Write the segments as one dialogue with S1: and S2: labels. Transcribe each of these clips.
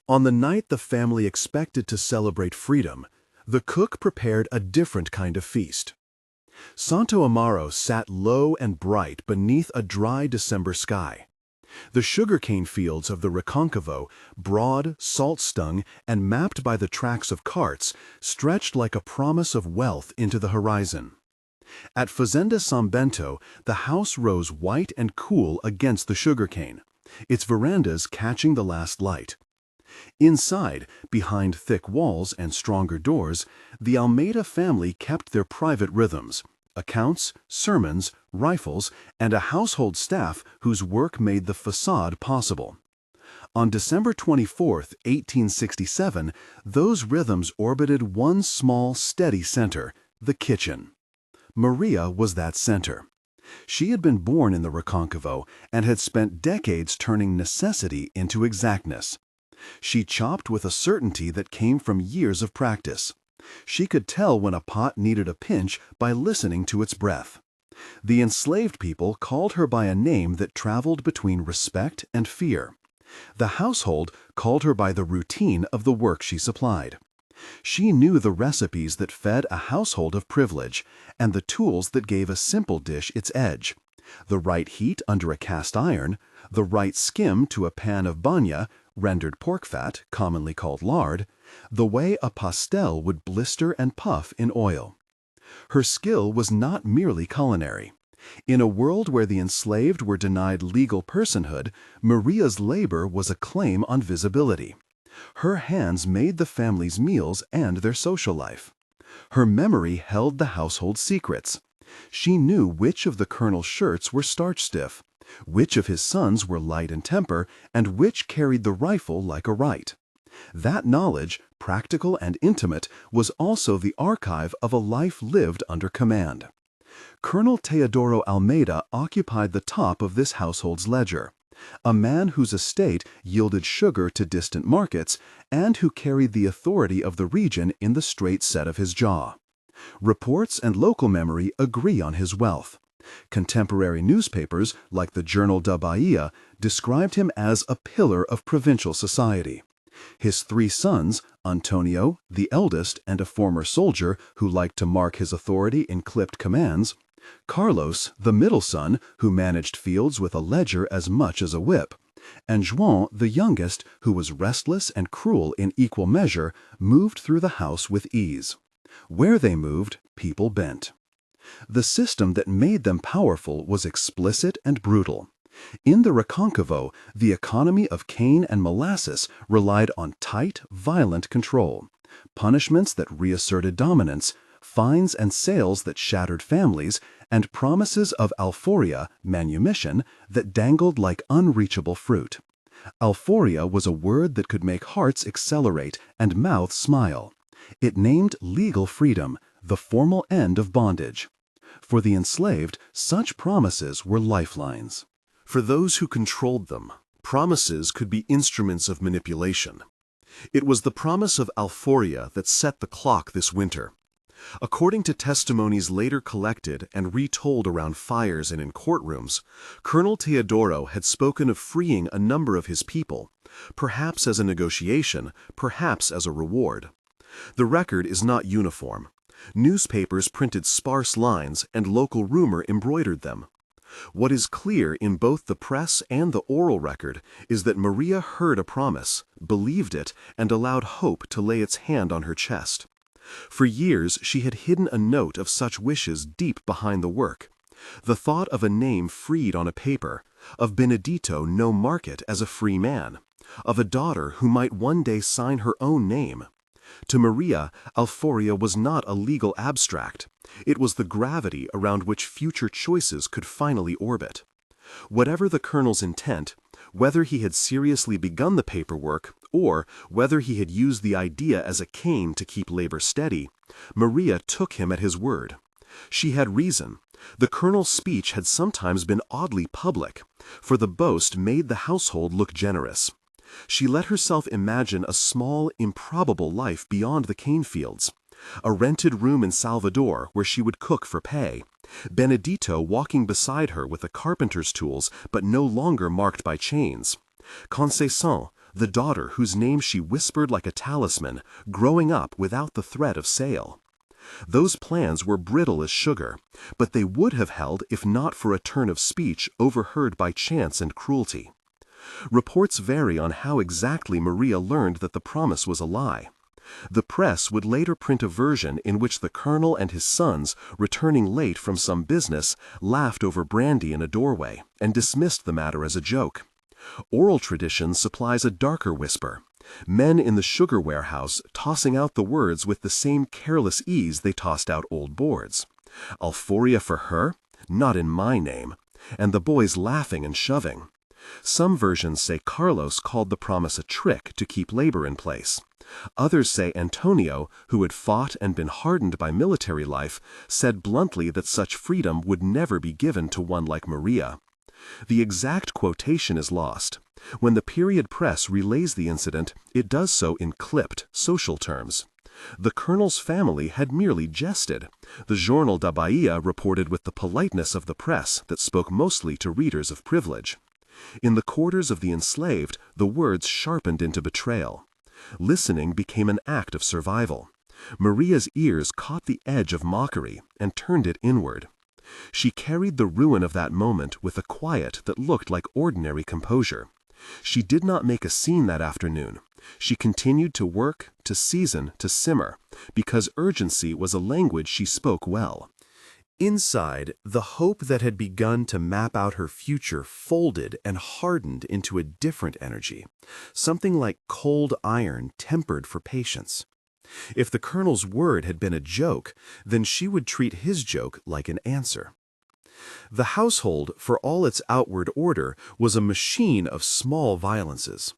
S1: On the night the family expected to celebrate freedom, the cook prepared a different kind of feast. Santo Amaro sat low and bright beneath a dry December sky. The sugarcane fields of the Recôncavo, broad, salt-stung, and mapped by the tracks of carts, stretched like a promise of wealth into the horizon. At Fazenda São Bento, the house rose white and cool against the sugarcane, its verandas catching the last light. Inside, behind thick walls and stronger doors, the Almeida family kept their private rhythms: accounts, sermons, rifles, and a household staff whose work made the facade possible. On December 24, 1867, those rhythms orbited one small, steady center, the kitchen. Maria was that center. She had been born in the Recôncavo and had spent decades turning necessity into exactness. She chopped with a certainty that came from years of practice. She could tell when a pot needed a pinch by listening to its breath. The enslaved people called her by a name that traveled between respect and fear. The household called her by the routine of the work she supplied. She knew the recipes that fed a household of privilege and the tools that gave a simple dish its edge: the right heat under a cast iron, the right skim to a pan of banya, rendered pork fat, commonly called lard, the way a pastel would blister and puff in oil. Her skill was not merely culinary. In a world where the enslaved were denied legal personhood, Maria's labor was a claim on visibility. Her hands made the family's meals and their social life. Her memory held the household secrets. She knew which of the colonel's shirts were starch-stiff, which of his sons were light in temper, and which carried the rifle like a right. That knowledge, practical and intimate, was also the archive of a life lived under command. Colonel Teodoro Almeida occupied the top of this household's ledger, a man whose estate yielded sugar to distant markets and who carried the authority of the region in the straight set of his jaw. Reports and local memory agree on his wealth. Contemporary newspapers, like the Journal da Bahia, described him as a pillar of provincial society. His three sons, Antonio, the eldest and a former soldier who liked to mark his authority in clipped commands; Carlos, the middle son, who managed fields with a ledger as much as a whip; and João, the youngest, who was restless and cruel in equal measure, moved through the house with ease. Where they moved, people bent. The system that made them powerful was explicit and brutal. In the Recôncavo, the economy of cane and molasses relied on tight, violent control, punishments that reasserted dominance, fines and sales that shattered families, and promises of alforria, manumission, that dangled like unreachable fruit. Alforria was a word that could make hearts accelerate and mouths smile. It named legal freedom, the formal end of bondage. For the enslaved, such promises were lifelines. For those who controlled them, promises could be instruments of manipulation. It was the promise of alforria that set the clock this winter. According to testimonies later collected and retold around fires and in courtrooms, Colonel Teodoro had spoken of freeing a number of his people, perhaps as a negotiation, perhaps as a reward. The record is not uniform. Newspapers printed sparse lines and local rumor embroidered them. What is clear in both the press and the oral record is that Maria heard a promise, believed it, and allowed hope to lay its hand on her chest. For years she had hidden a note of such wishes deep behind the work. The thought of a name freed on a paper, of Benedito no market as a free man, of a daughter who might one day sign her own name. To Maria, alforria was not a legal abstract. It was the gravity around which future choices could finally orbit. Whatever the colonel's intent, whether he had seriously begun the paperwork or whether he had used the idea as a cane to keep labor steady, Maria took him at his word. She had reason. The colonel's speech had sometimes been oddly public, for the boast made the household look generous. She let herself imagine a small, improbable life beyond the cane fields. A rented room in Salvador where she would cook for pay. Benedito walking beside her with a carpenter's tools but no longer marked by chains. Conceição, the daughter whose name she whispered like a talisman, growing up without the threat of sale. Those plans were brittle as sugar, but they would have held if not for a turn of speech overheard by chance and cruelty. Reports vary on how exactly Maria learned that the promise was a lie. The press would later print a version in which the colonel and his sons, returning late from some business, laughed over brandy in a doorway and dismissed the matter as a joke. Oral tradition supplies a darker whisper. Men in the sugar warehouse tossing out the words with the same careless ease they tossed out old boards. Alphoria for her? Not in my name. And the boys laughing and shoving. Some versions say Carlos called the promise a trick to keep labor in place. Others say Antonio, who had fought and been hardened by military life, said bluntly that such freedom would never be given to one like Maria. The exact quotation is lost. When the period press relays the incident, it does so in clipped, social terms. The colonel's family had merely jested. The Jornal da Bahia reported with the politeness of the press that spoke mostly to readers of privilege. In the quarters of the enslaved, the words sharpened into betrayal. Listening became an act of survival. Maria's ears caught the edge of mockery and turned it inward. She carried the ruin of that moment with a quiet that looked like ordinary composure. She did not make a scene that afternoon. She continued to work, to season, to simmer, because urgency was a language she spoke well. Inside, the hope that had begun to map out her future folded and hardened into a different energy, something like cold iron tempered for patience. If the colonel's word had been a joke, then she would treat his joke like an answer. The household, for all its outward order, was a machine of small violences.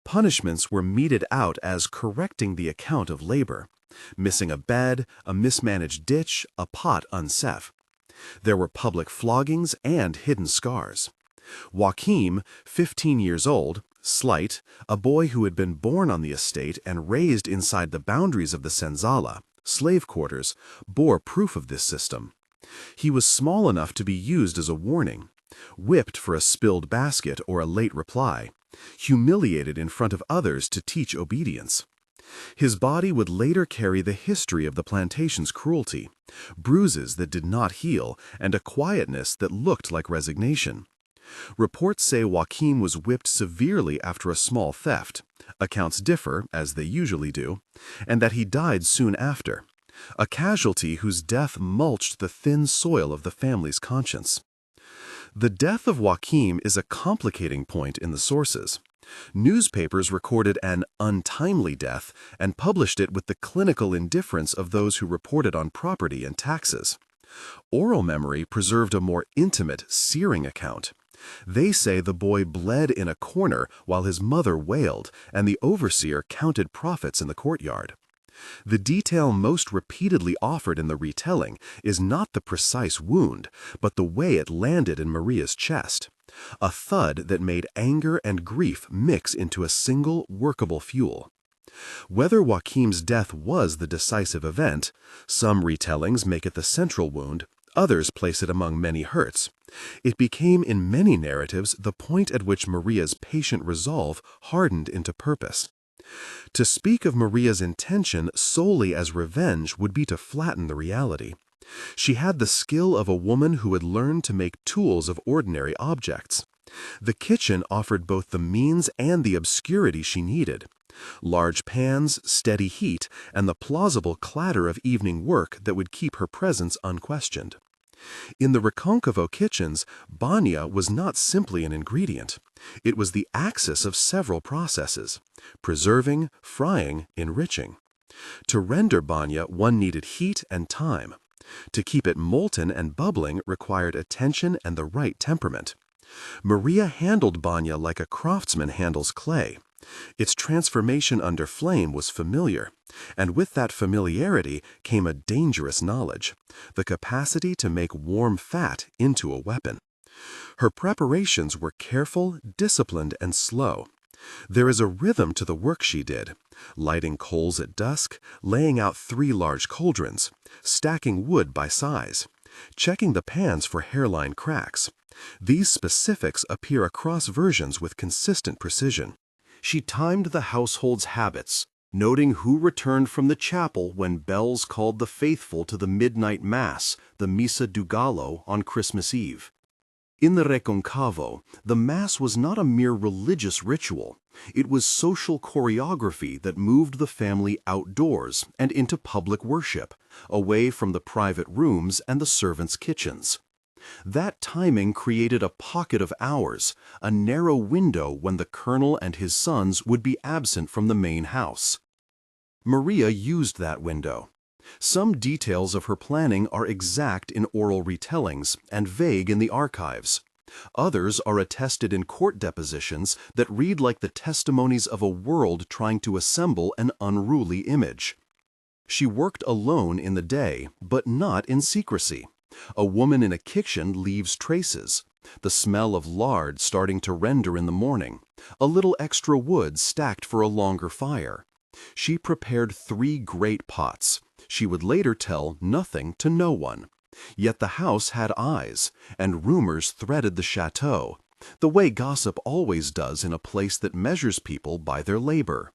S1: Punishments were meted out as correcting the account of labor. Missing a bed, a mismanaged ditch, a pot unset. There were public floggings and hidden scars. Joaquim, 15 years old, slight, a boy who had been born on the estate and raised inside the boundaries of the senzala, slave quarters, bore proof of this system. He was small enough to be used as a warning, whipped for a spilled basket or a late reply, humiliated in front of others to teach obedience. His body would later carry the history of the plantation's cruelty, bruises that did not heal, and a quietness that looked like resignation. Reports say Joaquim was whipped severely after a small theft. Accounts differ, as they usually do, and that he died soon after, a casualty whose death mulched the thin soil of the family's conscience. The death of Joaquim is a complicating point in the sources. Newspapers recorded an untimely death and published it with the clinical indifference of those who reported on property and taxes. Oral memory preserved a more intimate, searing account. They say the boy bled in a corner while his mother wailed, and the overseer counted profits in the courtyard. The detail most repeatedly offered in the retelling is not the precise wound, but the way it landed in Maria's chest. A thud that made anger and grief mix into a single workable fuel. Whether Joaquim's death was the decisive event, some retellings make it the central wound, others place it among many hurts. It became in many narratives the point at which Maria's patient resolve hardened into purpose. To speak of Maria's intention solely as revenge would be to flatten the reality. She had the skill of a woman who had learned to make tools of ordinary objects. The kitchen offered both the means and the obscurity she needed. Large pans, steady heat, and the plausible clatter of evening work that would keep her presence unquestioned. In the Recôncavo kitchens, banya was not simply an ingredient. It was the axis of several processes: preserving, frying, enriching. To render banya, one needed heat and time. To keep it molten and bubbling required attention and the right temperament. Maria handled banya like a craftsman handles clay. Its transformation under flame was familiar, and with that familiarity came a dangerous knowledge, the capacity to make warm fat into a weapon. Her preparations were careful, disciplined, and slow. There is a rhythm to the work she did, lighting coals at dusk, laying out 3 large cauldrons, stacking wood by size, checking the pans for hairline cracks. These specifics appear across versions with consistent precision. She timed the household's habits, noting who returned from the chapel when bells called the faithful to the midnight mass, the Missa do Gallo, on Christmas Eve. In the Recôncavo, the Mass was not a mere religious ritual. It was social choreography that moved the family outdoors and into public worship, away from the private rooms and the servants' kitchens. That timing created a pocket of hours, a narrow window when the colonel and his sons would be absent from the main house. Maria used that window. Some details of her planning are exact in oral retellings and vague in the archives. Others are attested in court depositions that read like the testimonies of a world trying to assemble an unruly image. She worked alone in the day, but not in secrecy. A woman in a kitchen leaves traces. The smell of lard starting to render in the morning. A little extra wood stacked for a longer fire. She prepared 3 great pots. She would later tell nothing to no one. Yet the house had eyes, and rumors threaded the chateau, the way gossip always does in a place that measures people by their labor.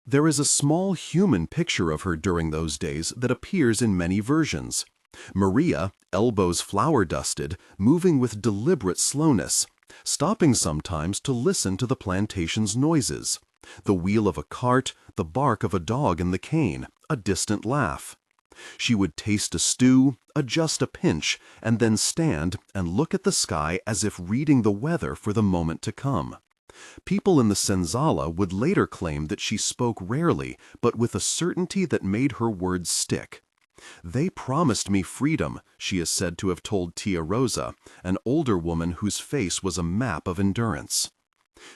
S1: There is a small human picture of her during those days that appears in many versions. Maria, elbows flour-dusted, moving with deliberate slowness, stopping sometimes to listen to the plantation's noises. The wheel of a cart, the bark of a dog in the cane, a distant laugh. She would taste a stew, adjust a pinch, and then stand and look at the sky as if reading the weather for the moment to come. People in the Senzala would later claim that she spoke rarely, but with a certainty that made her words stick. "They promised me freedom," she is said to have told Tia Rosa, an older woman whose face was a map of endurance.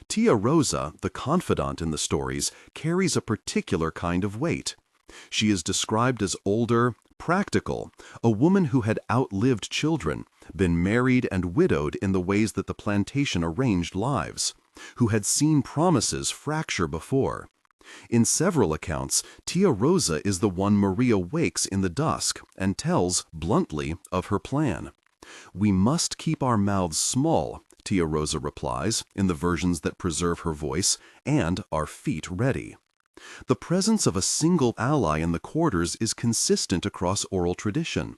S1: Tia Rosa, the confidant in the stories, carries a particular kind of weight. She is described as older, practical, a woman who had outlived children, been married and widowed in the ways that the plantation arranged lives, who had seen promises fracture before. In several accounts, Tia Rosa is the one Maria wakes in the dusk and tells, bluntly, of her plan. "We must keep our mouths small," Tia Rosa replies, in the versions that preserve her voice, "and our feet ready." The presence of a single ally in the quarters is consistent across oral tradition.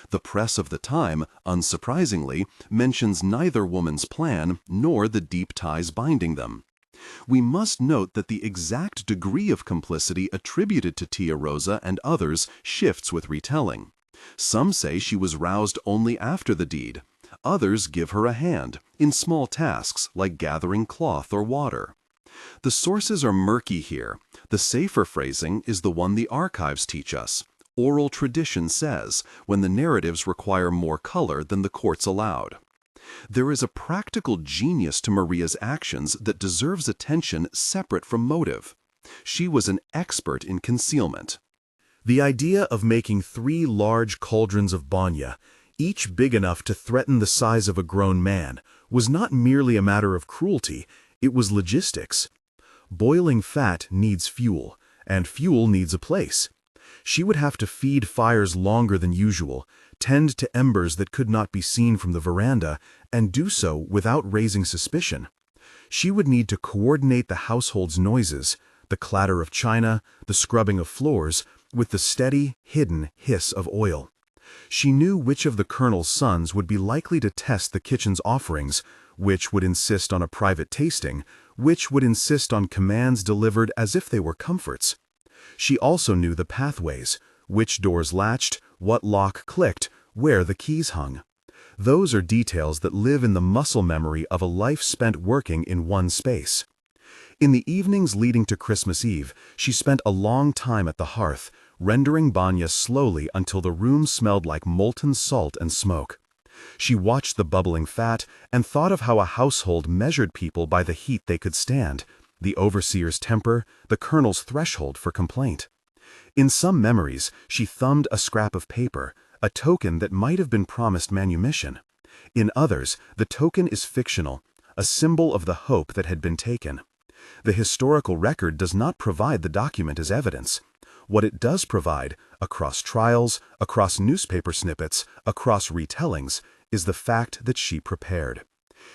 S1: The press of the time, unsurprisingly, mentions neither woman's plan nor the deep ties binding them. We must note that the exact degree of complicity attributed to Tia Rosa and others shifts with retelling. Some say she was roused only after the deed. Others give her a hand, in small tasks like gathering cloth or water. The sources are murky here. The safer phrasing is the one the archives teach us. Oral tradition says, when the narratives require more color than the courts allowed. There is a practical genius to Maria's actions that deserves attention separate from motive. She was an expert in concealment. The idea of making 3 large cauldrons of banya, each big enough to threaten the size of a grown man, was not merely a matter of cruelty, it was logistics. Boiling fat needs fuel, and fuel needs a place. She would have to feed fires longer than usual, tend to embers that could not be seen from the veranda, and do so without raising suspicion. She would need to coordinate the household's noises, the clatter of china, the scrubbing of floors, with the steady, hidden hiss of oil. She knew which of the colonel's sons would be likely to test the kitchen's offerings, which would insist on a private tasting, which would insist on commands delivered as if they were comforts. She also knew the pathways, which doors latched, what lock clicked, where the keys hung. Those are details that live in the muscle memory of a life spent working in one space. In the evenings leading to Christmas Eve, she spent a long time at the hearth, rendering banya slowly until the room smelled like molten salt and smoke. She watched the bubbling fat and thought of how a household measured people by the heat they could stand, the overseer's temper, the colonel's threshold for complaint. In some memories, she thumbed a scrap of paper, a token that might have been promised manumission. In others, the token is fictional, a symbol of the hope that had been taken. The historical record does not provide the document as evidence. What it does provide, across trials, across newspaper snippets, across retellings, is the fact that she prepared.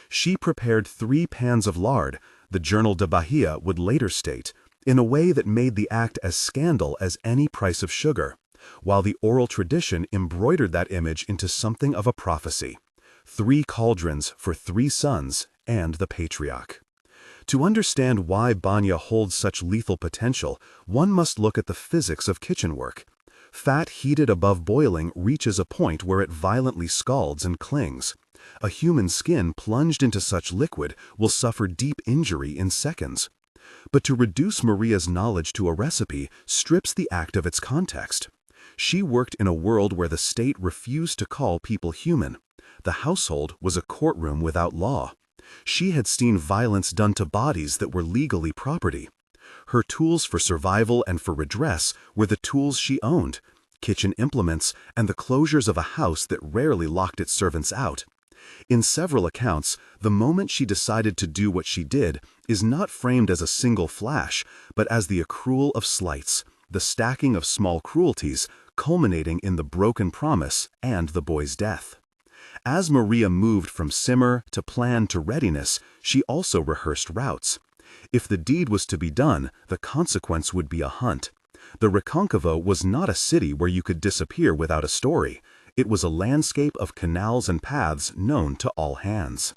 S1: She prepared 3 pans of lard, The Journal de Bahia would later state, in a way that made the act as scandal as any price of sugar, while the oral tradition embroidered that image into something of a prophecy. 3 cauldrons for 3 sons and the patriarch. To understand why banya holds such lethal potential, one must look at the physics of kitchen work. Fat heated above boiling reaches a point where it violently scalds and clings. A human skin plunged into such liquid will suffer deep injury in seconds. But to reduce Maria's knowledge to a recipe strips the act of its context. She worked in a world where the state refused to call people human. The household was a courtroom without law. She had seen violence done to bodies that were legally property. Her tools for survival and for redress were the tools she owned, kitchen implements and the closures of a house that rarely locked its servants out. In several accounts, the moment she decided to do what she did is not framed as a single flash, but as the accrual of slights, the stacking of small cruelties, culminating in the broken promise and the boy's death. As Maria moved from simmer to plan to readiness, she also rehearsed routes. If the deed was to be done, the consequence would be a hunt. The Recôncavo was not a city where you could disappear without a story. It was a landscape of canals and paths known to all hands.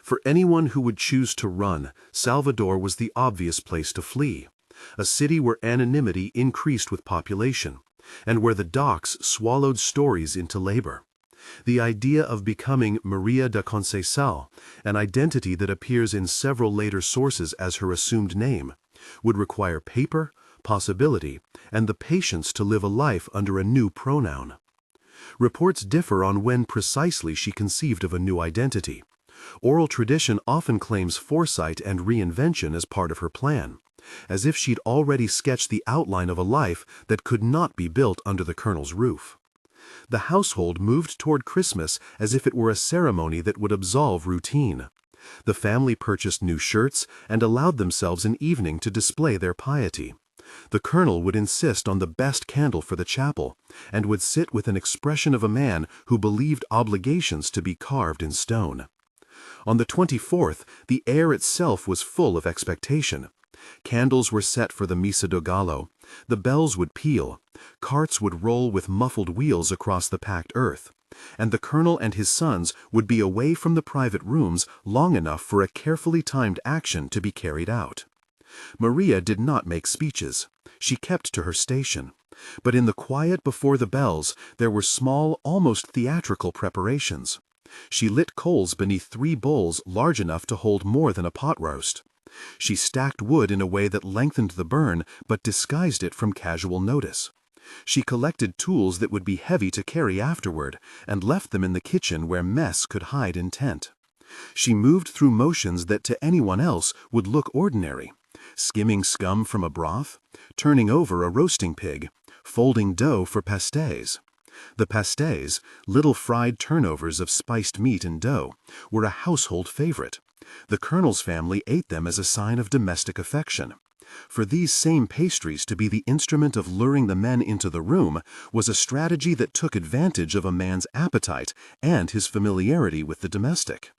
S1: For anyone who would choose to run, Salvador was the obvious place to flee. A city where anonymity increased with population, and where the docks swallowed stories into labor. The idea of becoming Maria da Conceição, an identity that appears in several later sources as her assumed name, would require paper, possibility, and the patience to live a life under a new pronoun. Reports differ on when precisely she conceived of a new identity. Oral tradition often claims foresight and reinvention as part of her plan, as if she'd already sketched the outline of a life that could not be built under the colonel's roof. The household moved toward Christmas as if it were a ceremony that would absolve routine. The family purchased new shirts and allowed themselves an evening to display their piety. The colonel would insist on the best candle for the chapel, and would sit with an expression of a man who believed obligations to be carved in stone. On the 24th, the air itself was full of expectation. Candles were set for the Missa do Galo. The bells would peal. Carts would roll with muffled wheels across the packed earth. And the colonel and his sons would be away from the private rooms long enough for a carefully timed action to be carried out. Maria did not make speeches. She kept to her station. But in the quiet before the bells, there were small, almost theatrical preparations. She lit coals beneath 3 bowls large enough to hold more than a pot roast. She stacked wood in a way that lengthened the burn but disguised it from casual notice. She collected tools that would be heavy to carry afterward and left them in the kitchen where mess could hide intent. She moved through motions that to anyone else would look ordinary. Skimming scum from a broth, turning over a roasting pig, folding dough for pastéis. The pastéis, little fried turnovers of spiced meat and dough, were a household favorite. The colonel's family ate them as a sign of domestic affection. For these same pastries to be the instrument of luring the men into the room was a strategy that took advantage of a man's appetite and his familiarity with the domestic.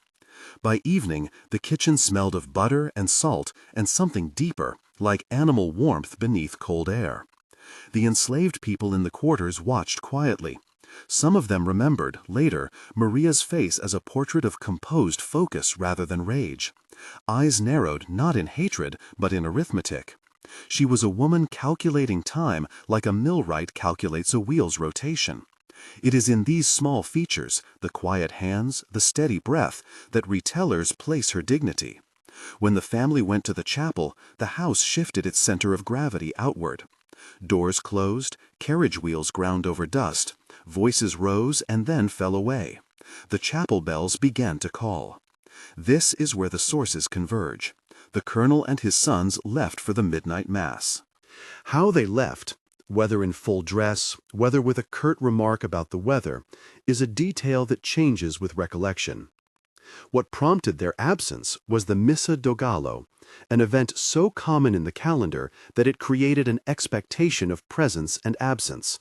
S1: By evening, the kitchen smelled of butter and salt and something deeper, like animal warmth beneath cold air. The enslaved people in the quarters watched quietly. Some of them remembered, later, Maria's face as a portrait of composed focus rather than rage. Eyes narrowed not in hatred, but in arithmetic. She was a woman calculating time like a millwright calculates a wheel's rotation. It is in these small features, the quiet hands, the steady breath, that retellers place her dignity. When the family went to the chapel, the house shifted its center of gravity outward. Doors closed, carriage wheels ground over dust, voices rose and then fell away. The chapel bells began to call. This is where the sources converge. The colonel and his sons left for the midnight mass. How they left, whether in full dress, whether with a curt remark about the weather, is a detail that changes with recollection. What prompted their absence was the Missa do Galo, an event so common in the calendar that it created an expectation of presence and absence,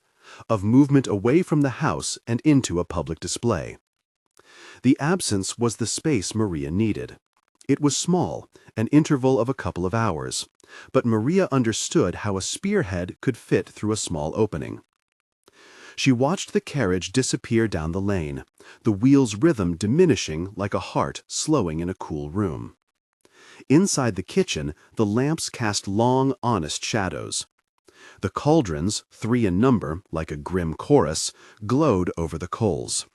S1: of movement away from the house and into a public display. The absence was the space Maria needed. It was small, an interval of a couple of hours, but Maria understood how a spearhead could fit through a small opening. She watched the carriage disappear down the lane, the wheel's rhythm diminishing like a heart slowing in a cool room. Inside the kitchen, the lamps cast long, honest shadows. The cauldrons, 3 in number, like a grim chorus, glowed over the coals.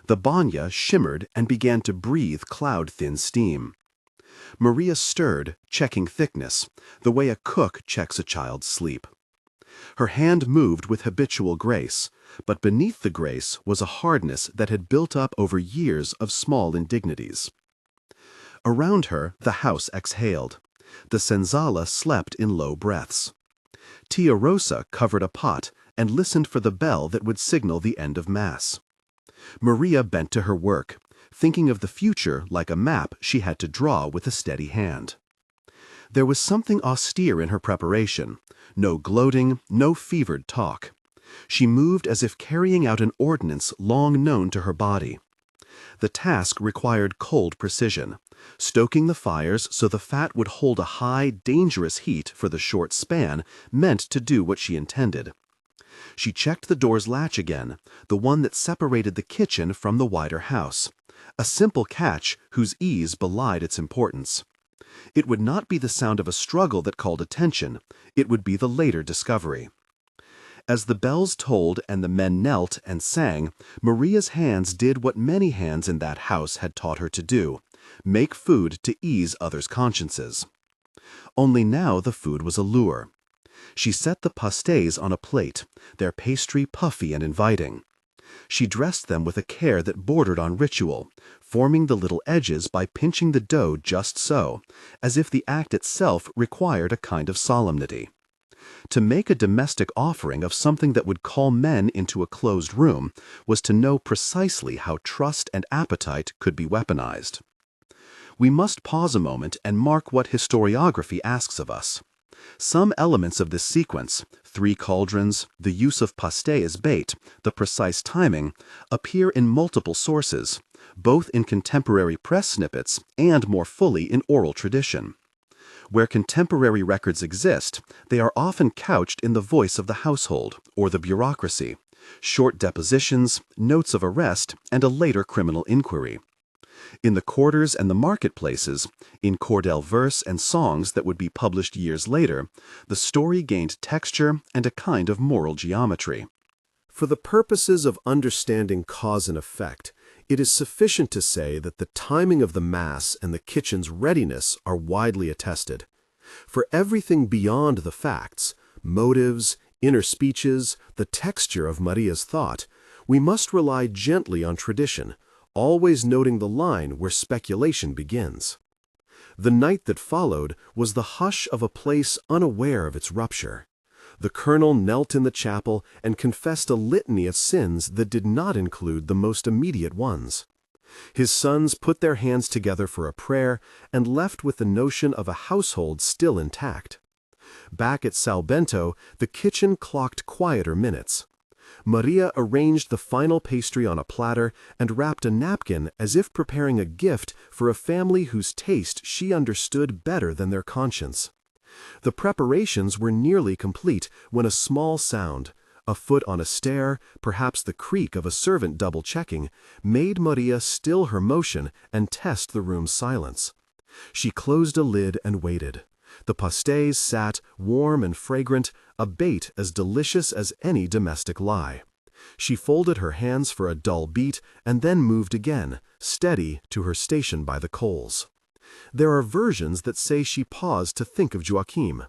S1: The banya shimmered and began to breathe cloud-thin steam. Maria stirred, checking thickness, the way a cook checks a child's sleep. Her hand moved with habitual grace, but beneath the grace was a hardness that had built up over years of small indignities. Around her, the house exhaled. The senzala slept in low breaths. Tia Rosa covered a pot and listened for the bell that would signal the end of Mass. Maria bent to her work, thinking of the future like a map she had to draw with a steady hand. There was something austere in her preparation, no gloating, no fevered talk. She moved as if carrying out an ordinance long known to her body. The task required cold precision, stoking the fires so the fat would hold a high, dangerous heat for the short span meant to do what she intended. She checked the door's latch again, the one that separated the kitchen from the wider house, a simple catch whose ease belied its importance. It would not be the sound of a struggle that called attention, it would be the later discovery. As the bells tolled and the men knelt and sang, Maria's hands did what many hands in that house had taught her to do, make food to ease others' consciences. Only now the food was a lure. She set the pastés on a plate, their pastry puffy and inviting. She dressed them with a care that bordered on ritual, forming the little edges by pinching the dough just so, as if the act itself required a kind of solemnity. To make a domestic offering of something that would call men into a closed room was to know precisely how trust and appetite could be weaponized. We must pause a moment and mark what historiography asks of us. Some elements of this sequence, 3 cauldrons, the use of pasté as bait, the precise timing, appear in multiple sources, both in contemporary press snippets and more fully in oral tradition. Where contemporary records exist, they are often couched in the voice of the household or the bureaucracy, short depositions, notes of arrest, and a later criminal inquiry. In the quarters and the marketplaces, in cordel verse and songs that would be published years later, the story gained texture and a kind of moral geometry. For the purposes of understanding cause and effect, it is sufficient to say that the timing of the Mass and the kitchen's readiness are widely attested. For everything beyond the facts, motives, inner speeches, the texture of Maria's thought, we must rely gently on tradition, always noting the line where speculation begins. The night that followed was the hush of a place unaware of its rupture. The colonel knelt in the chapel and confessed a litany of sins that did not include the most immediate ones. His sons put their hands together for a prayer and left with the notion of a household still intact. Back at Salbento, the kitchen clocked quieter minutes. Maria arranged the final pastry on a platter and wrapped a napkin as if preparing a gift for a family whose taste she understood better than their conscience. The preparations were nearly complete when a small sound, a foot on a stair, perhaps the creak of a servant double-checking, made Maria still her motion and test the room's silence. She closed a lid and waited. The pastés sat, warm and fragrant, a bait as delicious as any domestic lie. She folded her hands for a dull beat and then moved again, steady, to her station by the coals. There are versions that say she paused to think of Joachim.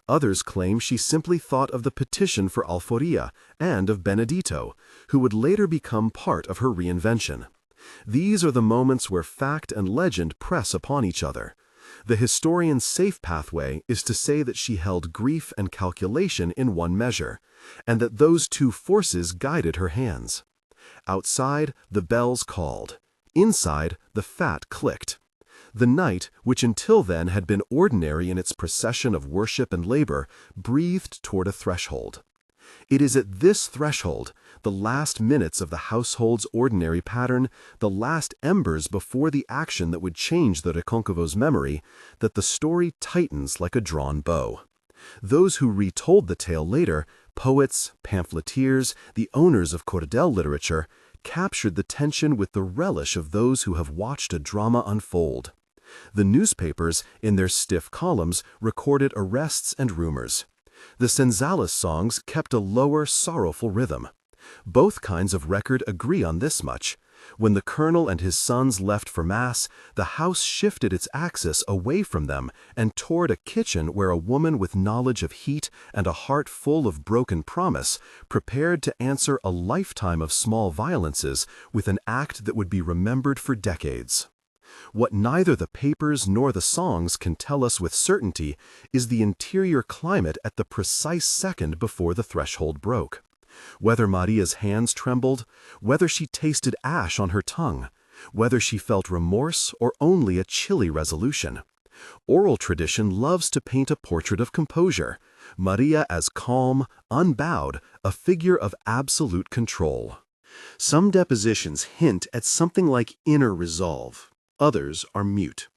S1: Others claim she simply thought of the petition for Alforia and of Benedito, who would later become part of her reinvention. These are the moments where fact and legend press upon each other. The historian's safe pathway is to say that she held grief and calculation in one measure, and that those two forces guided her hands. Outside, the bells called. Inside, the fat clicked. The night, which until then had been ordinary in its procession of worship and labor, breathed toward a threshold. It is at this threshold, the last minutes of the household's ordinary pattern, the last embers before the action that would change the Recôncavo's memory, that the story tightens like a drawn bow. Those who retold the tale later, poets, pamphleteers, the owners of cordel literature, captured the tension with the relish of those who have watched a drama unfold. The newspapers, in their stiff columns, recorded arrests and rumors. The Senzales songs kept a lower, sorrowful rhythm. Both kinds of record agree on this much. When the colonel and his sons left for Mass, the house shifted its axis away from them and toward a kitchen where a woman with knowledge of heat and a heart full of broken promise prepared to answer a lifetime of small violences with an act that would be remembered for decades. What neither the papers nor the songs can tell us with certainty is the interior climate at the precise second before the threshold broke. Whether Maria's hands trembled, whether she tasted ash on her tongue, whether she felt remorse or only a chilly resolution. Oral tradition loves to paint a portrait of composure, Maria as calm, unbowed, a figure of absolute control. Some depositions hint at something like inner resolve. Others are mute.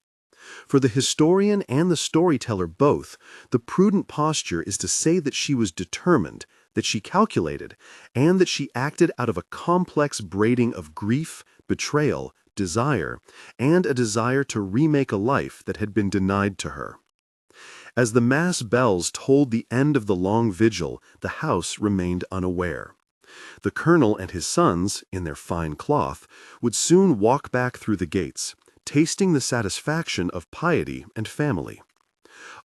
S1: For the historian and the storyteller both, the prudent posture is to say that she was determined, that she calculated, and that she acted out of a complex braiding of grief, betrayal, desire, and a desire to remake a life that had been denied to her. As the Mass bells tolled the end of the long vigil, the house remained unaware. The colonel and his sons, in their fine cloth, would soon walk back through the gates, tasting the satisfaction of piety and family.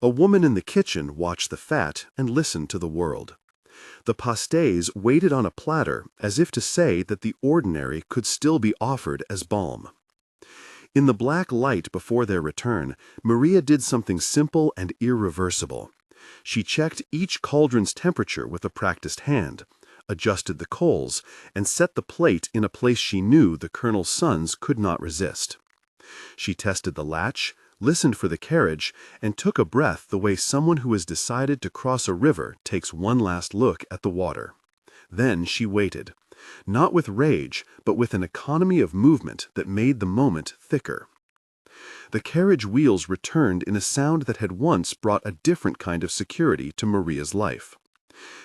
S1: A woman in the kitchen watched the fat and listened to the world. The pastés waited on a platter as if to say that the ordinary could still be offered as balm. In the black light before their return, Maria did something simple and irreversible. She checked each cauldron's temperature with a practiced hand, adjusted the coals, and set the plate in a place she knew the colonel's sons could not resist. She tested the latch, listened for the carriage, and took a breath the way someone who has decided to cross a river takes one last look at the water. Then she waited, not with rage, but with an economy of movement that made the moment thicker. The carriage wheels returned in a sound that had once brought a different kind of security to Maria's life.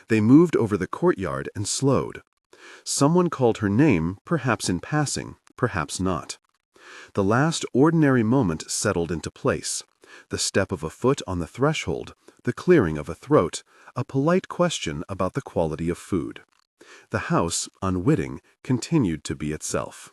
S1: They moved over the courtyard and slowed. Someone called her name, perhaps in passing, perhaps not. The last ordinary moment settled into place. The step of a foot on the threshold, the clearing of a throat, a polite question about the quality of food. The house, unwitting, continued to be itself.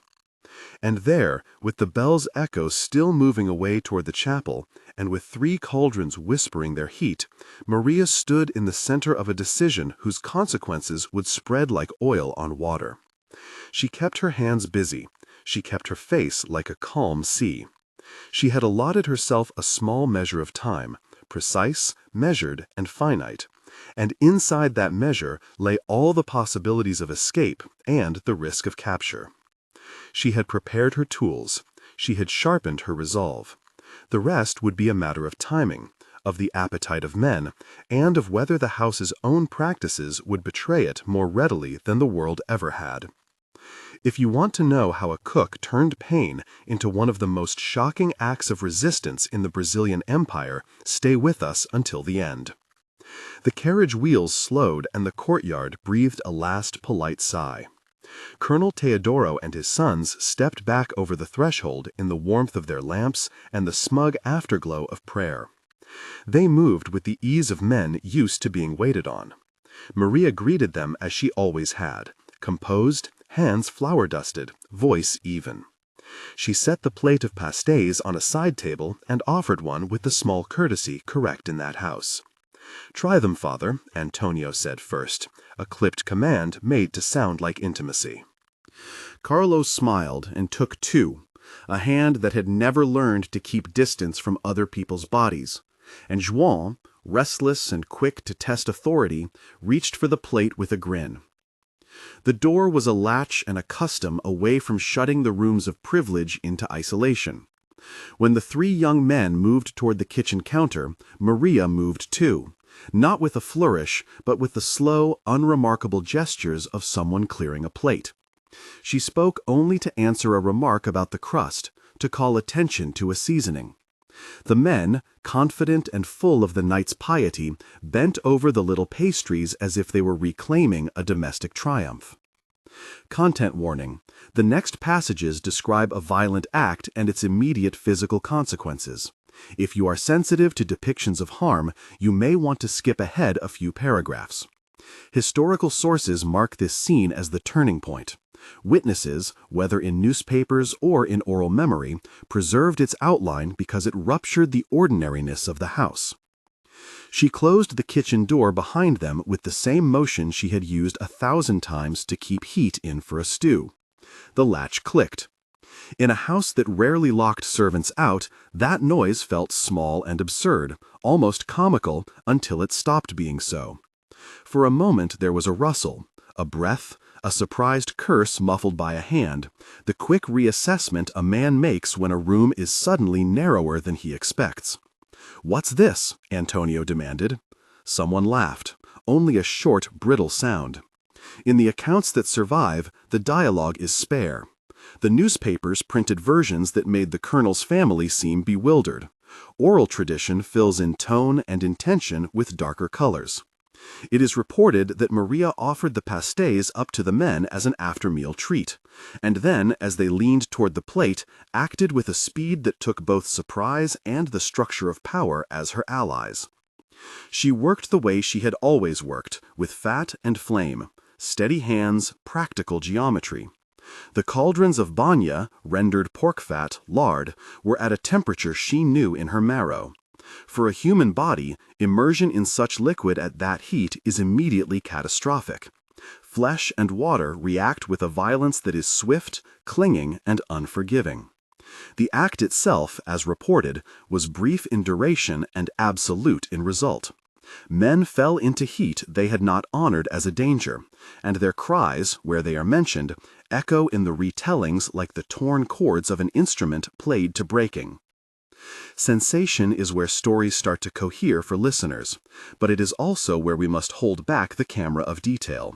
S1: And there, with the bell's echo still moving away toward the chapel, and with 3 cauldrons whispering their heat, Maria stood in the center of a decision whose consequences would spread like oil on water. She kept her hands busy. She kept her face like a calm sea. She had allotted herself a small measure of time, precise, measured, and finite, and inside that measure lay all the possibilities of escape and the risk of capture. She had prepared her tools. She had sharpened her resolve. The rest would be a matter of timing, of the appetite of men, and of whether the house's own practices would betray it more readily than the world ever had. If you want to know how a cook turned pain into one of the most shocking acts of resistance in the Brazilian Empire, stay with us until the end. The carriage wheels slowed and the courtyard breathed a last polite sigh. Colonel Teodoro and his sons stepped back over the threshold in the warmth of their lamps and the smug afterglow of prayer. They moved with the ease of men used to being waited on. Maria greeted them as she always had, composed, hands flour-dusted, voice even. She set the plate of pastés on a side table and offered one with the small courtesy correct in that house. "Try them, Father," Antonio said first, a clipped command made to sound like intimacy. Carlos smiled and took 2, a hand that had never learned to keep distance from other people's bodies, and João, restless and quick to test authority, reached for the plate with a grin. The door was a latch and a custom away from shutting the rooms of privilege into isolation. When the 3 young men moved toward the kitchen counter, Maria moved too, Not with a flourish, but with the slow, unremarkable gestures of someone clearing a plate. She spoke only to answer a remark about the crust, to call attention to a seasoning. The men, confident and full of the night's piety, bent over the little pastries as if they were reclaiming a domestic triumph. Content warning: the next passages describe a violent act and its immediate physical consequences. If you are sensitive to depictions of harm, you may want to skip ahead a few paragraphs. Historical sources mark this scene as the turning point. Witnesses, whether in newspapers or in oral memory, preserved its outline because it ruptured the ordinariness of the house. She closed the kitchen door behind them with the same motion she had used 1,000 times to keep heat in for a stew. The latch clicked. In a house that rarely locked servants out, that noise felt small and absurd, almost comical, until it stopped being so. For a moment there was a rustle, a breath, a surprised curse muffled by a hand, the quick reassessment a man makes when a room is suddenly narrower than he expects. "What's this?" Antonio demanded. Someone laughed, only a short, brittle sound. In the accounts that survive, the dialogue is spare. The newspapers printed versions that made the colonel's family seem bewildered. Oral tradition fills in tone and intention with darker colors. It is reported that Maria offered the pastéis up to the men as an after-meal treat, and then, as they leaned toward the plate, acted with a speed that took both surprise and the structure of power as her allies. She worked the way she had always worked, with fat and flame, steady hands, practical geometry. The cauldrons of banya, rendered pork fat, lard, were at a temperature she knew in her marrow. For a human body, immersion in such liquid at that heat is immediately catastrophic. Flesh and water react with a violence that is swift, clinging, and unforgiving. The act itself, as reported, was brief in duration and absolute in result. Men fell into heat they had not honored as a danger, and their cries, where they are mentioned, echo in the retellings like the torn chords of an instrument played to breaking. Sensation is where stories start to cohere for listeners, but it is also where we must hold back the camera of detail.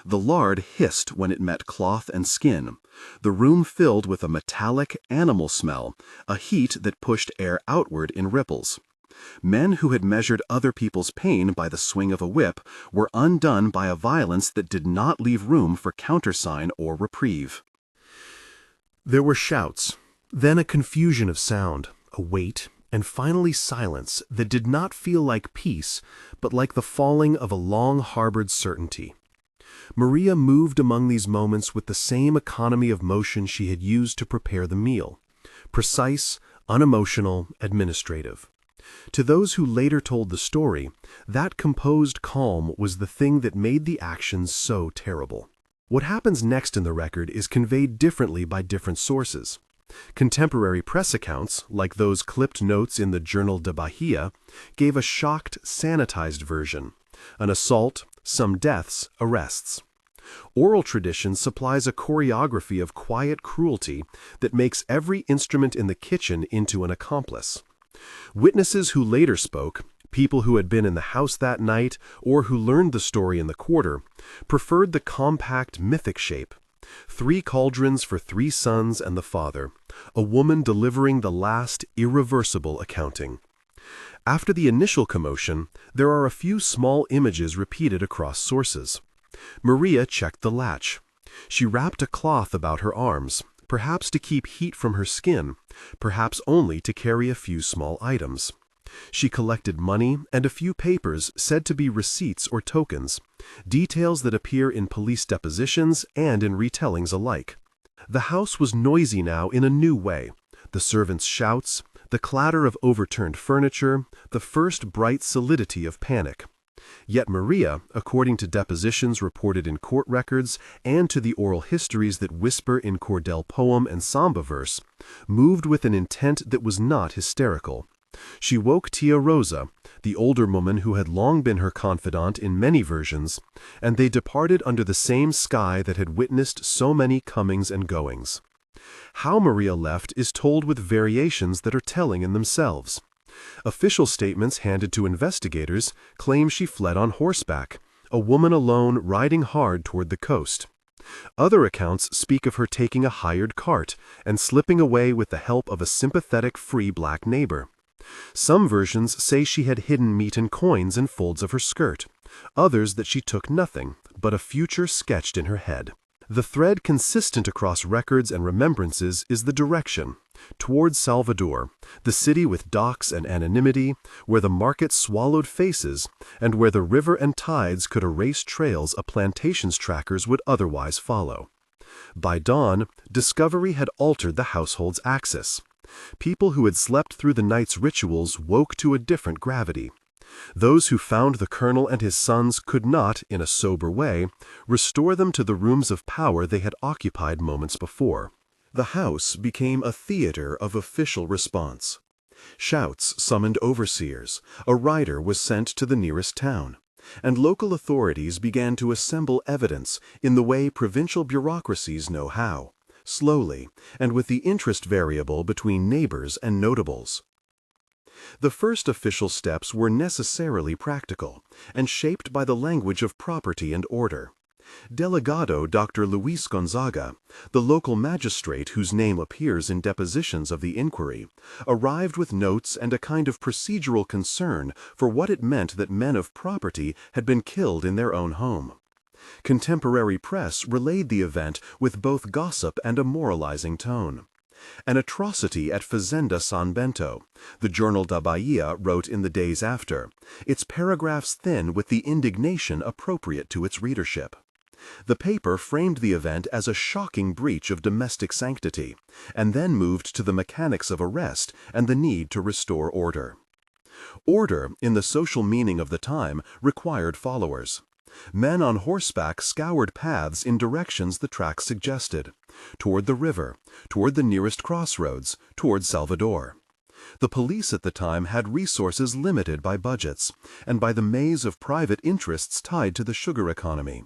S1: The lard hissed when it met cloth and skin. The room filled with a metallic, animal smell, a heat that pushed air outward in ripples. Men who had measured other people's pain by the swing of a whip were undone by a violence that did not leave room for countersign or reprieve. There were shouts, then a confusion of sound, a wait, and finally silence that did not feel like peace, but like the falling of a long-harbored certainty. Maria moved among these moments with the same economy of motion she had used to prepare the meal, precise, unemotional, administrative. To those who later told the story, that composed calm was the thing that made the actions so terrible. What happens next in the record is conveyed differently by different sources. Contemporary press accounts, like those clipped notes in the Journal de Bahia, gave a shocked, sanitized version: an assault, some deaths, arrests. Oral tradition supplies a choreography of quiet cruelty that makes every instrument in the kitchen into an accomplice. Witnesses who later spoke, people who had been in the house that night or who learned the story in the quarter, preferred the compact, mythic shape. 3 cauldrons for 3 sons and the father, a woman delivering the last irreversible accounting. After the initial commotion, there are a few small images repeated across sources. Maria checked the latch. She wrapped a cloth about her arms, perhaps to keep heat from her skin, perhaps only to carry a few small items. She collected money and a few papers said to be receipts or tokens, details that appear in police depositions and in retellings alike. The house was noisy now in a new way. The servants' shouts, the clatter of overturned furniture, the first bright solidity of panic. Yet Maria, according to depositions reported in court records and to the oral histories that whisper in cordel poem and samba verse, moved with an intent that was not hysterical. She woke Tia Rosa, the older woman who had long been her confidant in many versions, and they departed under the same sky that had witnessed so many comings and goings. How Maria left is told with variations that are telling in themselves. Official statements handed to investigators claim she fled on horseback, a woman alone riding hard toward the coast. Other accounts speak of her taking a hired cart and slipping away with the help of a sympathetic free black neighbor. Some versions say she had hidden meat and coins in folds of her skirt, others that she took nothing, but a future sketched in her head. The thread consistent across records and remembrances is the direction, towards Salvador, the city with docks and anonymity, where the market swallowed faces, and where the river and tides could erase trails a plantation's trackers would otherwise follow. By dawn, discovery had altered the household's axis. People who had slept through the night's rituals woke to a different gravity. Those who found the colonel and his sons could not, in a sober way, restore them to the rooms of power they had occupied moments before. The house became a theater of official response. Shouts summoned overseers, a rider was sent to the nearest town, and local authorities began to assemble evidence in the way provincial bureaucracies know how, slowly, and with the interest variable between neighbors and notables. The first official steps were necessarily practical and shaped by the language of property and order. Delegado Dr. Luis Gonzaga, the local magistrate whose name appears in depositions of the inquiry, arrived with notes and a kind of procedural concern for what it meant that men of property had been killed in their own home. Contemporary press relayed the event with both gossip and a moralizing tone. An atrocity at Fazenda San Bento, the Journal da Bahia wrote in the days after, its paragraphs thin with the indignation appropriate to its readership. The paper framed the event as a shocking breach of domestic sanctity, and then moved to the mechanics of arrest and the need to restore order. Order, in the social meaning of the time, required followers. Men on horseback scoured paths in directions the tracks suggested, toward the river, toward the nearest crossroads, toward Salvador. The police at the time had resources limited by budgets, and by the maze of private interests tied to the sugar economy.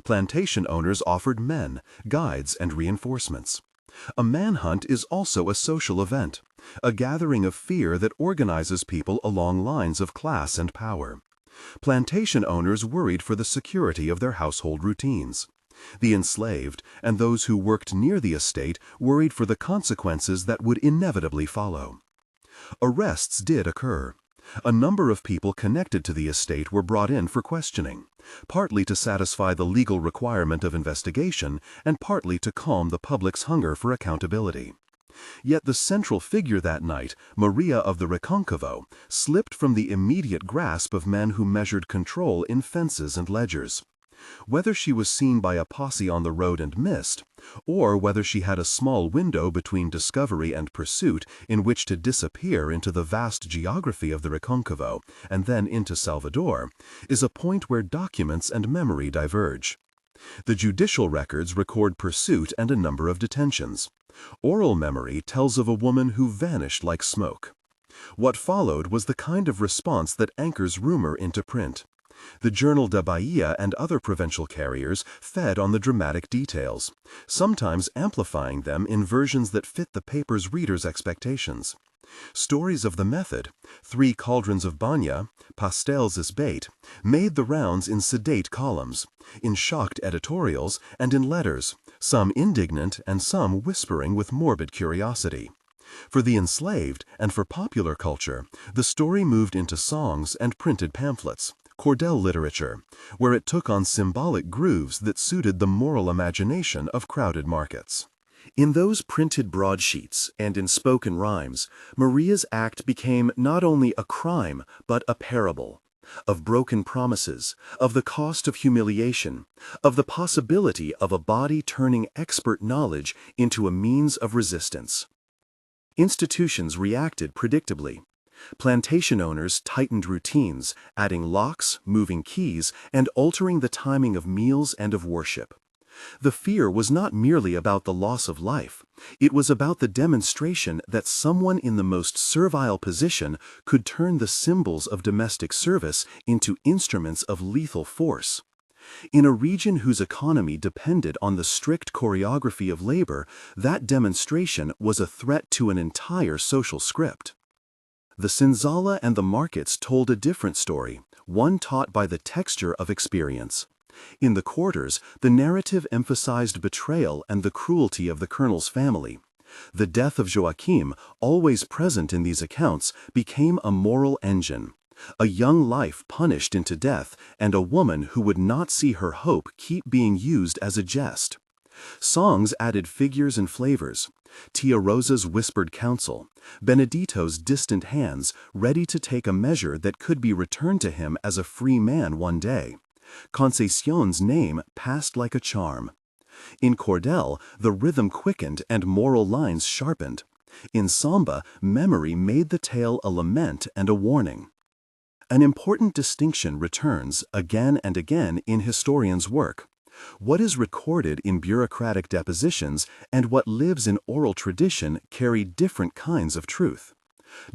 S1: Plantation owners offered men, guides, and reinforcements. A manhunt is also a social event, a gathering of fear that organizes people along lines of class and power. Plantation owners worried for the security of their household routines. The enslaved and those who worked near the estate worried for the consequences that would inevitably follow. Arrests did occur. A number of people connected to the estate were brought in for questioning, partly to satisfy the legal requirement of investigation and partly to calm the public's hunger for accountability. Yet the central figure that night, Maria of the Recôncavo, slipped from the immediate grasp of men who measured control in fences and ledgers. Whether she was seen by a posse on the road and missed, or whether she had a small window between discovery and pursuit in which to disappear into the vast geography of the Recôncavo and then into Salvador, is a point where documents and memory diverge. The judicial records record pursuit and a number of detentions. Oral memory tells of a woman who vanished like smoke. What followed was the kind of response that anchors rumor into print. The Journal da Bahia and other provincial carriers fed on the dramatic details, sometimes amplifying them in versions that fit the paper's readers' expectations. Stories of the method, 3 cauldrons of banya, pastels as bait, made the rounds in sedate columns, in shocked editorials, and in letters, some indignant and some whispering with morbid curiosity. For the enslaved and for popular culture, the story moved into songs and printed pamphlets, cordel literature, where it took on symbolic grooves that suited the moral imagination of crowded markets. In those printed broadsheets and in spoken rhymes, Maria's act became not only a crime but a parable, of broken promises, of the cost of humiliation, of the possibility of a body turning expert knowledge into a means of resistance. Institutions reacted predictably. Plantation owners tightened routines, adding locks, moving keys, and altering the timing of meals and of worship. The fear was not merely about the loss of life. It was about the demonstration that someone in the most servile position could turn the symbols of domestic service into instruments of lethal force. In a region whose economy depended on the strict choreography of labor, that demonstration was a threat to an entire social script. The senzala and the markets told a different story, one taught by the texture of experience. In the quarters, the narrative emphasized betrayal and the cruelty of the colonel's family. The death of Joachim, always present in these accounts, became a moral engine. A young life punished into death, and a woman who would not see her hope keep being used as a jest. Songs added figures and flavors. Tia Rosa's whispered counsel, Benedito's distant hands ready to take a measure that could be returned to him as a free man one day. Concesion's name passed like a charm. In Cordel, the rhythm quickened and moral lines sharpened. In Samba, memory made the tale a lament and a warning. An important distinction returns again and again in historians' work. What is recorded in bureaucratic depositions and what lives in oral tradition carry different kinds of truth.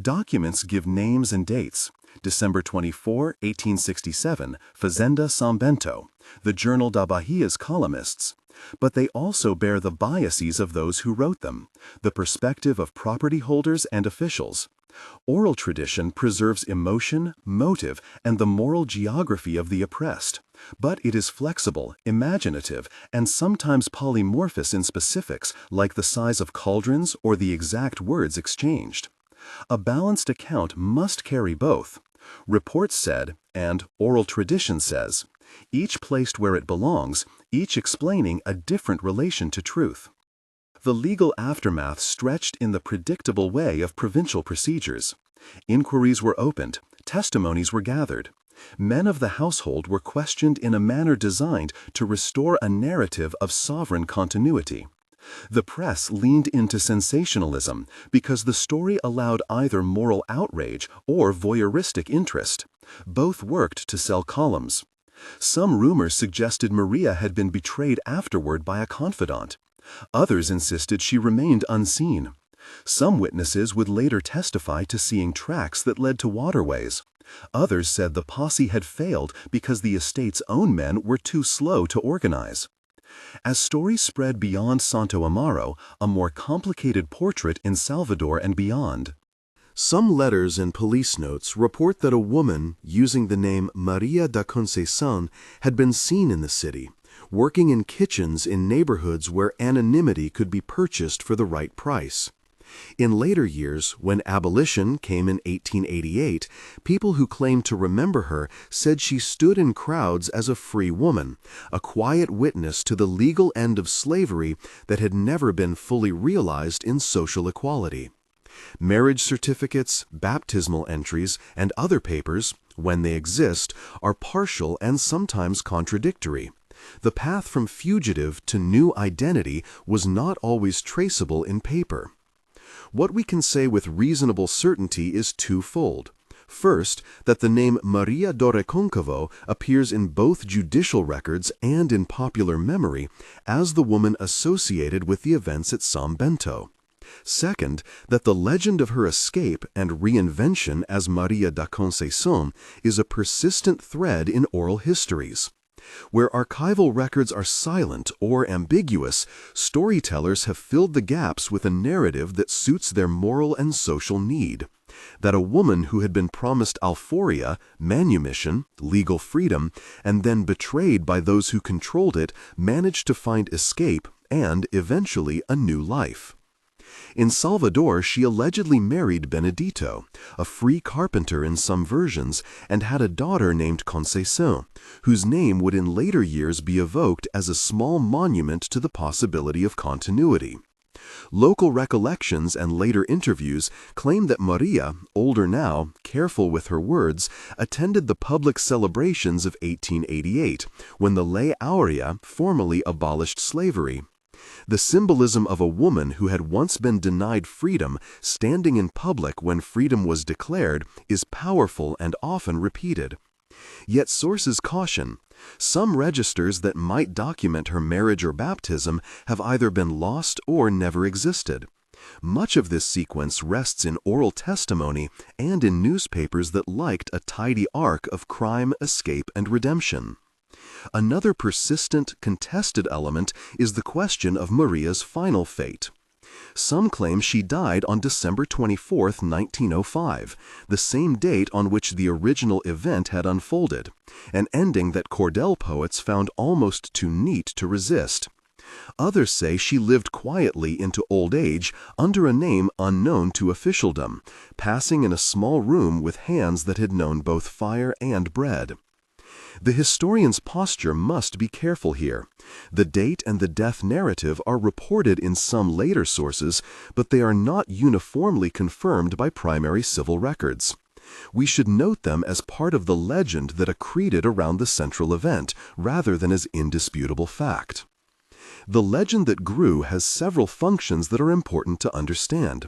S1: Documents give names and dates. December 24, 1867, Fazenda São Bento, the Journal da Bahia's columnists. But they also bear the biases of those who wrote them, the perspective of property holders and officials. Oral tradition preserves emotion, motive, and the moral geography of the oppressed, but it is flexible, imaginative, and sometimes polymorphous in specifics like the size of cauldrons or the exact words exchanged. A balanced account must carry both. Report said, and oral tradition says, each placed where it belongs, each explaining a different relation to truth. The legal aftermath stretched in the predictable way of provincial procedures. Inquiries were opened, testimonies were gathered. Men of the household were questioned in a manner designed to restore a narrative of sovereign continuity. The press leaned into sensationalism because the story allowed either moral outrage or voyeuristic interest. Both worked to sell columns. Some rumors suggested Maria had been betrayed afterward by a confidant. Others insisted she remained unseen. Some witnesses would later testify to seeing tracks that led to waterways. Others said the posse had failed because the estate's own men were too slow to organize. As stories spread beyond Santo Amaro, a more complicated portrait in Salvador and beyond. Some letters and police notes report that a woman, using the name Maria da Conceição, had been seen in the city, working in kitchens in neighborhoods where anonymity could be purchased for the right price. In later years, when abolition came in 1888, people who claimed to remember her said she stood in crowds as a free woman, a quiet witness to the legal end of slavery that had never been fully realized in social equality. Marriage certificates, baptismal entries, and other papers, when they exist, are partial and sometimes contradictory. The path from fugitive to new identity was not always traceable in paper. What we can say with reasonable certainty is twofold. First, that the name Maria do Recôncavo appears in both judicial records and in popular memory as the woman associated with the events at São Bento. Second, that the legend of her escape and reinvention as Maria da Conceição is a persistent thread in oral histories. Where archival records are silent or ambiguous, storytellers have filled the gaps with a narrative that suits their moral and social need. That a woman who had been promised alforria, manumission, legal freedom, and then betrayed by those who controlled it, managed to find escape and, eventually, a new life. In Salvador, she allegedly married Benedito, a free carpenter in some versions, and had a daughter named Conceição, whose name would in later years be evoked as a small monument to the possibility of continuity. Local recollections and later interviews claim that Maria, older now, careful with her words, attended the public celebrations of 1888, when the Lei Áurea formally abolished slavery. The symbolism of a woman who had once been denied freedom standing in public when freedom was declared is powerful and often repeated. Yet sources caution, some registers that might document her marriage or baptism have either been lost or never existed. Much of this sequence rests in oral testimony and in newspapers that liked a tidy arc of crime, escape, and redemption. Another persistent, contested element is the question of Maria's final fate. Some claim she died on December 24, 1905, the same date on which the original event had unfolded, an ending that Cordell poets found almost too neat to resist. Others say she lived quietly into old age under a name unknown to officialdom, passing in a small room with hands that had known both fire and bread. The historian's posture must be careful here. The date and the death narrative are reported in some later sources, but they are not uniformly confirmed by primary civil records. We should note them as part of the legend that accreted around the central event, rather than as indisputable fact. The legend that grew has several functions that are important to understand.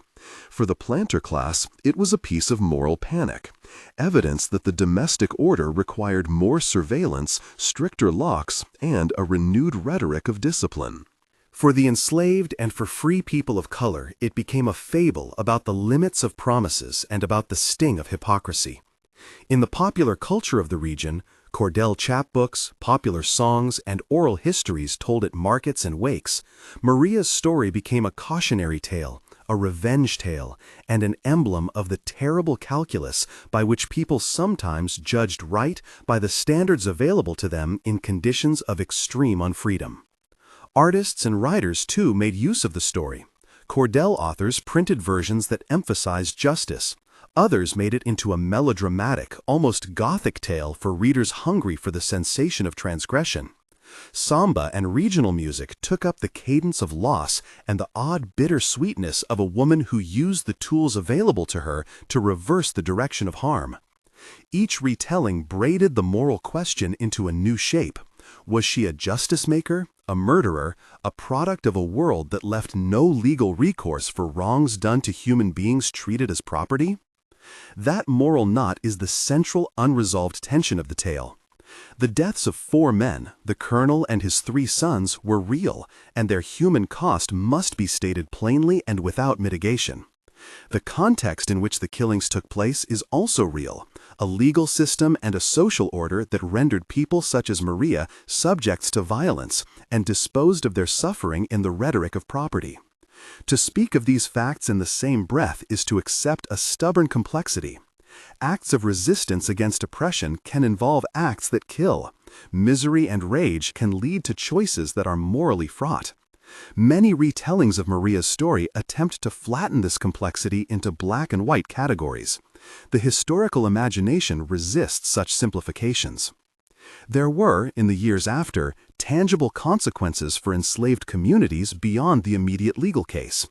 S1: For the planter class, it was a piece of moral panic, evidence that the domestic order required more surveillance, stricter locks, and a renewed rhetoric of discipline. For the enslaved and for free people of color, it became a fable about the limits of promises and about the sting of hypocrisy. In the popular culture of the region, Cordell chapbooks, popular songs, and oral histories told at markets and wakes, Maria's story became a cautionary tale, a revenge tale, and an emblem of the terrible calculus by which people sometimes judged right by the standards available to them in conditions of extreme unfreedom. Artists and writers, too, made use of the story. Cordell authors printed versions that emphasized justice. Others made it into a melodramatic, almost gothic tale for readers hungry for the sensation of transgression. Samba and regional music took up the cadence of loss and the odd bitter-sweetness of a woman who used the tools available to her to reverse the direction of harm. Each retelling braided the moral question into a new shape. Was she a justice maker, a murderer, a product of a world that left no legal recourse for wrongs done to human beings treated as property? That moral knot is the central unresolved tension of the tale. The deaths of 4 men, the colonel and his 3 sons, were real, and their human cost must be stated plainly and without mitigation. The context in which the killings took place is also real, a legal system and a social order that rendered people such as Maria subjects to violence and disposed of their suffering in the rhetoric of property. To speak of these facts in the same breath is to accept a stubborn complexity. Acts of resistance against oppression can involve acts that kill. Misery and rage can lead to choices that are morally fraught. Many retellings of Maria's story attempt to flatten this complexity into black and white categories. The historical imagination resists such simplifications. There were, in the years after, tangible consequences for enslaved communities beyond the immediate legal case.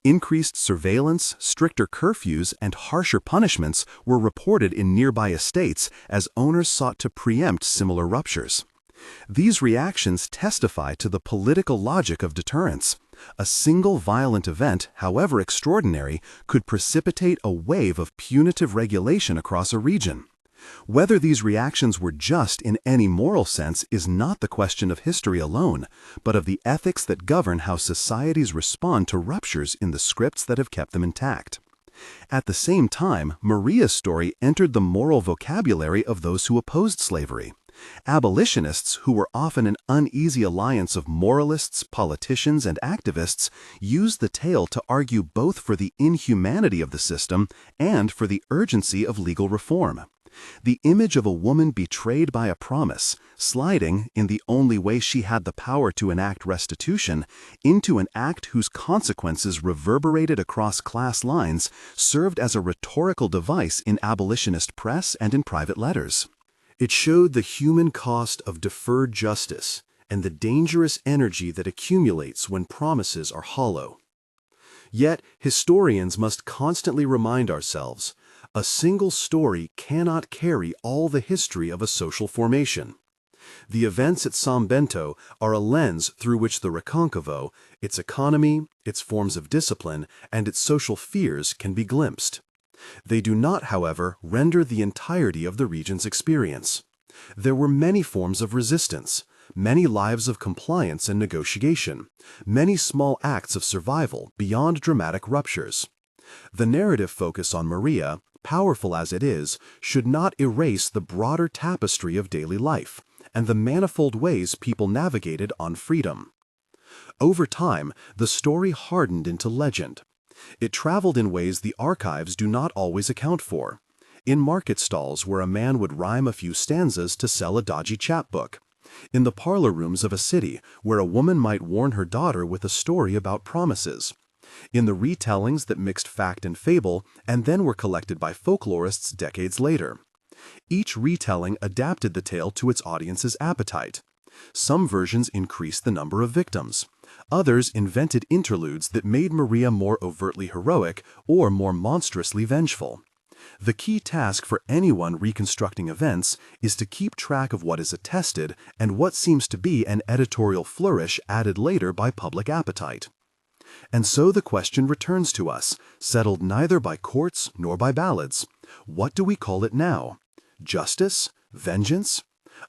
S1: Increased surveillance, stricter curfews, and harsher punishments were reported in nearby estates as owners sought to preempt similar ruptures. These reactions testify to the political logic of deterrence. A single violent event, however extraordinary, could precipitate a wave of punitive regulation across a region. Whether these reactions were just in any moral sense is not the question of history alone, but of the ethics that govern how societies respond to ruptures in the scripts that have kept them intact. At the same time, Maria's story entered the moral vocabulary of those who opposed slavery. Abolitionists, who were often an uneasy alliance of moralists, politicians, and activists, used the tale to argue both for the inhumanity of the system and for the urgency of legal reform. The image of a woman betrayed by a promise, sliding, in the only way she had the power to enact restitution, into an act whose consequences reverberated across class lines, served as a rhetorical device in abolitionist press and in private letters. It showed the human cost of deferred justice and the dangerous energy that accumulates when promises are hollow. Yet, historians must constantly remind ourselves, a single story cannot carry all the history of a social formation. The events at São Bento are a lens through which the Recôncavo, its economy, its forms of discipline, and its social fears can be glimpsed. They do not, however, render the entirety of the region's experience. There were many forms of resistance, many lives of compliance and negotiation, many small acts of survival beyond dramatic ruptures. The narrative focus on Maria, powerful as it is, should not erase the broader tapestry of daily life and the manifold ways people navigated on freedom. Over time, the story hardened into legend. It traveled in ways the archives do not always account for. In market stalls where a man would rhyme a few stanzas to sell a dodgy chapbook. In the parlor rooms of a city where a woman might warn her daughter with a story about promises. In the retellings that mixed fact and fable and then were collected by folklorists decades later. Each retelling adapted the tale to its audience's appetite. Some versions increased the number of victims. Others invented interludes that made Maria more overtly heroic or more monstrously vengeful. The key task for anyone reconstructing events is to keep track of what is attested and what seems to be an editorial flourish added later by public appetite. And so the question returns to us, settled neither by courts nor by ballads. What do we call it now? Justice? Vengeance?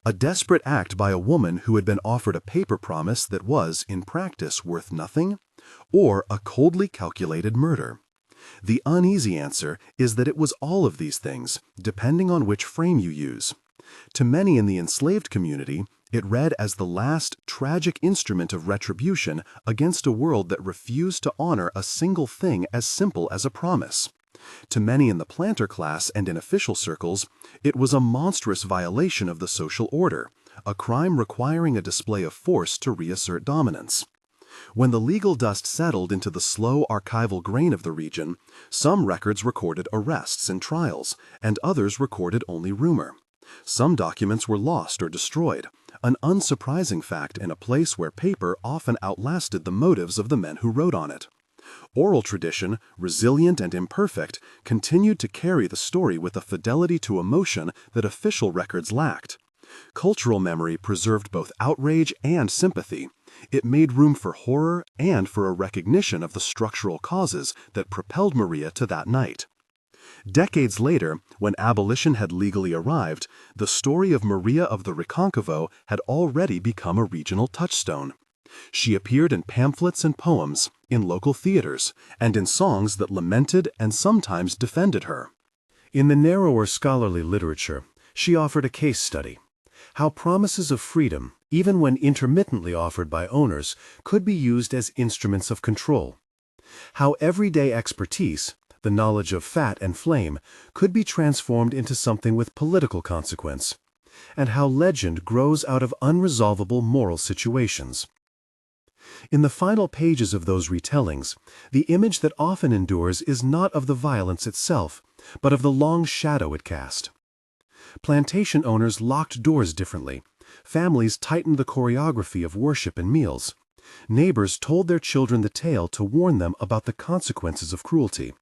S1: A desperate act by a woman who had been offered a paper promise that was, in practice, worth nothing? Or a coldly calculated murder? The uneasy answer is that it was all of these things, depending on which frame you use. To many in the enslaved community, it read as the last, tragic instrument of retribution against a world that refused to honor a single thing as simple as a promise. To many in the planter class and in official circles, it was a monstrous violation of the social order, a crime requiring a display of force to reassert dominance. When the legal dust settled into the slow archival grain of the region, some records recorded arrests and trials, and others recorded only rumor. Some documents were lost or destroyed, an unsurprising fact in a place where paper often outlasted the motives of the men who wrote on it. Oral tradition, resilient and imperfect, continued to carry the story with a fidelity to emotion that official records lacked. Cultural memory preserved both outrage and sympathy. It made room for horror and for a recognition of the structural causes that propelled Maria to that night. Decades later, when abolition had legally arrived, the story of Maria of the Recôncavo had already become a regional touchstone. She appeared in pamphlets and poems, in local theaters, and in songs that lamented and sometimes defended her. In the narrower scholarly literature, she offered a case study: how promises of freedom, even when intermittently offered by owners, could be used as instruments of control. How everyday expertise, the knowledge of fat and flame, could be transformed into something with political consequence. And how legend grows out of unresolvable moral situations. In the final pages of those retellings, the image that often endures is not of the violence itself, but of the long shadow it cast. Plantation owners locked doors differently. Families tightened the choreography of worship and meals. Neighbors told their children the tale to warn them about the consequences of cruelty.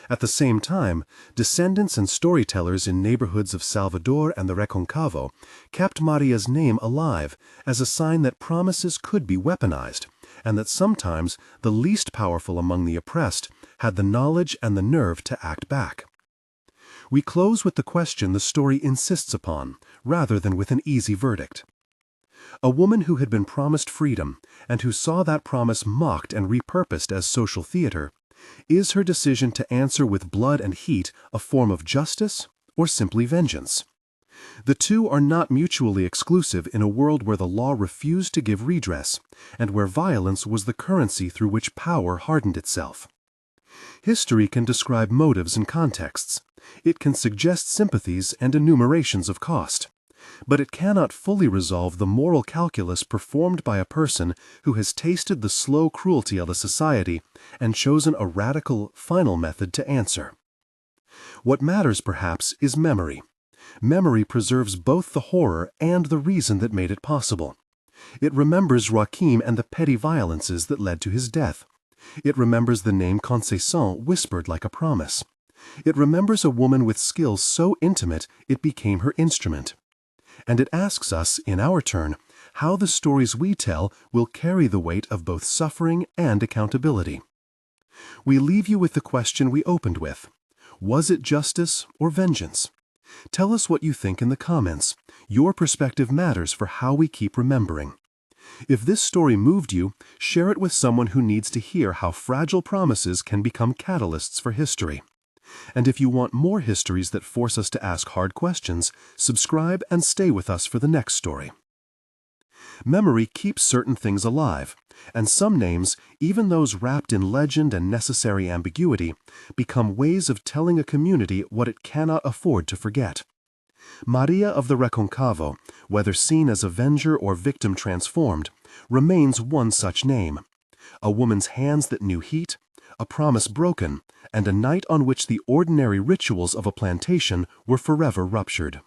S1: At the same time, descendants and storytellers in neighborhoods of Salvador and the Recôncavo kept Maria's name alive as a sign that promises could be weaponized, and that sometimes the least powerful among the oppressed had the knowledge and the nerve to act back. We close with the question the story insists upon, rather than with an easy verdict. A woman who had been promised freedom, and who saw that promise mocked and repurposed as social theater, is her decision to answer with blood and heat a form of justice or simply vengeance? The two are not mutually exclusive in a world where the law refused to give redress, and where violence was the currency through which power hardened itself. History can describe motives and contexts. It can suggest sympathies and enumerations of cost. But it cannot fully resolve the moral calculus performed by a person who has tasted the slow cruelty of a society and chosen a radical, final method to answer. What matters, perhaps, is memory. Memory preserves both the horror and the reason that made it possible. It remembers Joachim and the petty violences that led to his death. It remembers the name Concession whispered like a promise. It remembers a woman with skills so intimate it became her instrument. And it asks us, in our turn, how the stories we tell will carry the weight of both suffering and accountability. We leave you with the question we opened with. Was it justice or vengeance? Tell us what you think in the comments. Your perspective matters for how we keep remembering. If this story moved you, share it with someone who needs to hear how fragile promises can become catalysts for history. And if you want more histories that force us to ask hard questions, subscribe and stay with us for the next story. Memory keeps certain things alive, and some names, even those wrapped in legend and necessary ambiguity, become ways of telling a community what it cannot afford to forget. Maria of the Recôncavo, whether seen as avenger or victim transformed, remains one such name. A woman's hands that knew heat, a promise broken, and a night on which the ordinary rituals of a plantation were forever ruptured.